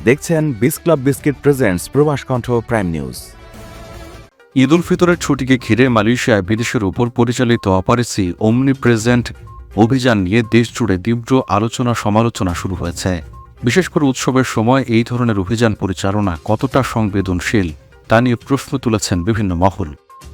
দেখছেন বিস club biscuit presents প্রবাস কণ্ঠ প্রাইম নিউজ। ঈদ উল ফিতরের ছুটিকে ঘিরে মালয়েশিয়ায় বিদেশের উপর পরিচালিত অপারেশন ওমনিপ্রেজেন্ট অভিযান নিয়ে দেশজুড়ে তীব্র আলোচনা সমালোচনা শুরু হয়েছে। বিশেষ করে উৎসবের সময় এই ধরনের অভিযান পরিচালনা কতটা সংবেদনশীল তা নিয়ে প্রশ্ন তুলেছেন বিভিন্ন মহল।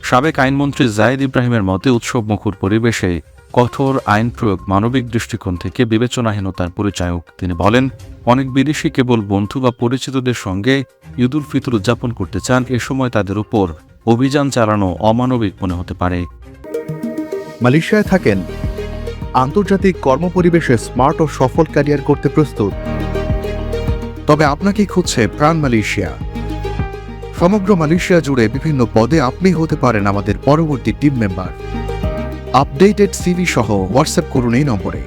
সাবেক আইনমন্ত্রী জায়েদ ইব্রাহিমের মতে উৎসবমুখর পরিবেশে কঠোর আইন প্রয়োগ মানবিক দৃষ্টিকোণ থেকে বিবেচনাহীনতার পরিচায়ক। তিনি বলেন, অনেক বিদেশি কেবল বন্ধু বা পরিচিতদের সঙ্গে ঈদ উল ফিতর উদযাপন করতে চান। এ সময় তাদের উপর অভিযান চালানো অমানবিক মনে হতে পারে। মালয়েশিয়ায় থাকেন, আন্তর্জাতিক কর্মপরিবেশে স্মার্ট ও সফল ক্যারিয়ার করতে প্রস্তুত, তবে আপনাকে খুঁজছে প্রাণ মালয়েশিয়া। সমগ্র মালয়েশিয়া জুড়ে বিভিন্ন পদে আপনি হতে পারেন আমাদের পরবর্তী টিম মেম্বার। আপডেটেড সিভি সহ হোয়াটসঅ্যাপ করুন এই নম্বরে।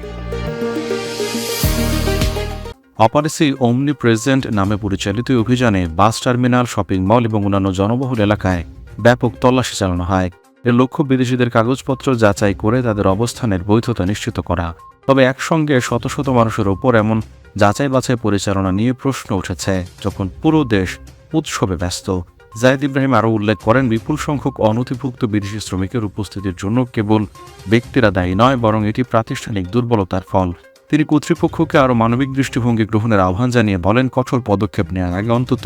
অপারেশন ওমনিপ্রেজেন্ট নামে পরিচালিত অভিযানে বাস টার্মিনাল, শপিং মল এবং অন্যান্য জনবহুল এলাকায় ব্যাপক তল্লাশি চালানো হয়। এর লক্ষ্য বিদেশিদের কাগজপত্র যাচাই করে তাদের অবস্থানের বৈধতা নিশ্চিত করা। তবে একসঙ্গে শত শত মানুষের ওপর এমন যাচাই বাছাই পরিচালনা নিয়ে প্রশ্ন উঠেছে যখন পুরো দেশ উৎসবে ব্যস্ত। জায়েদ ইব্রাহিম আরও উল্লেখ করেন, বিপুল সংখ্যক অনথিভুক্ত বিদেশি শ্রমিকের উপস্থিতির জন্য কেবল ব্যক্তিরা দায়ী নয়, বরং এটি প্রাতিষ্ঠানিক দুর্বলতার ফল। তিনি কর্তৃপক্ষকে আরও মানবিক দৃষ্টিভঙ্গি গ্রহণের আহ্বান জানিয়ে বলেন, কঠোর পদক্ষেপ নেওয়ার আগে অন্তত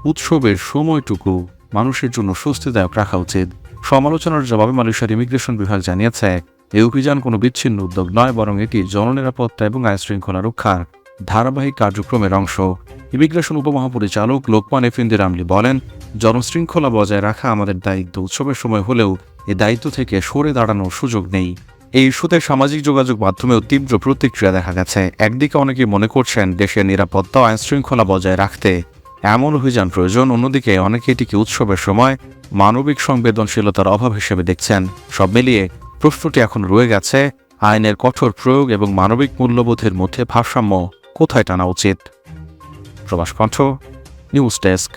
উৎসবের সময়টুকু মানুষের জন্য স্বস্তিদায়ক রাখা উচিত। সমালোচনার জবাবে মালয়েশিয়ার ইমিগ্রেশন বিভাগ জানিয়েছে, এই অভিযান কোনো বিচ্ছিন্ন উদ্যোগ নয়, বরং এটি জননিরাপত্তা এবং আইনশৃঙ্খলা রক্ষার ধারাবাহিক কার্যক্রমের অংশ। ইমিগ্রেশন উপমহাপরিচালক লোকমান এফেন্দি রামলি বলেন, জনশৃঙ্খলা বজায় রাখা আমাদের দায়িত্ব। উৎসবের সময় হলেও এই দায়িত্ব থেকে সরে দাঁড়ানোর সুযোগ নেই। এই ইস্যুতে সামাজিক যোগাযোগ মাধ্যমেও তীব্র প্রতিক্রিয়া দেখা গেছে। একদিকে অনেকেই মনে করছেন দেশের নিরাপত্তা ও আইনশৃঙ্খলা বজায় রাখতে এমন অভিযান প্রয়োজন, অন্যদিকে অনেকে এটিকে উৎসবের সময় মানবিক সংবেদনশীলতার অভাব হিসেবে দেখছেন। সব মিলিয়ে প্রশ্নটি এখন রয়ে গেছে, আইনের কঠোর প্রয়োগ এবং মানবিক মূল্যবোধের মধ্যে ভারসাম্য কোথায় টানা উচিত। প্রবাস কণ্ঠ নিউজ ডেস্ক।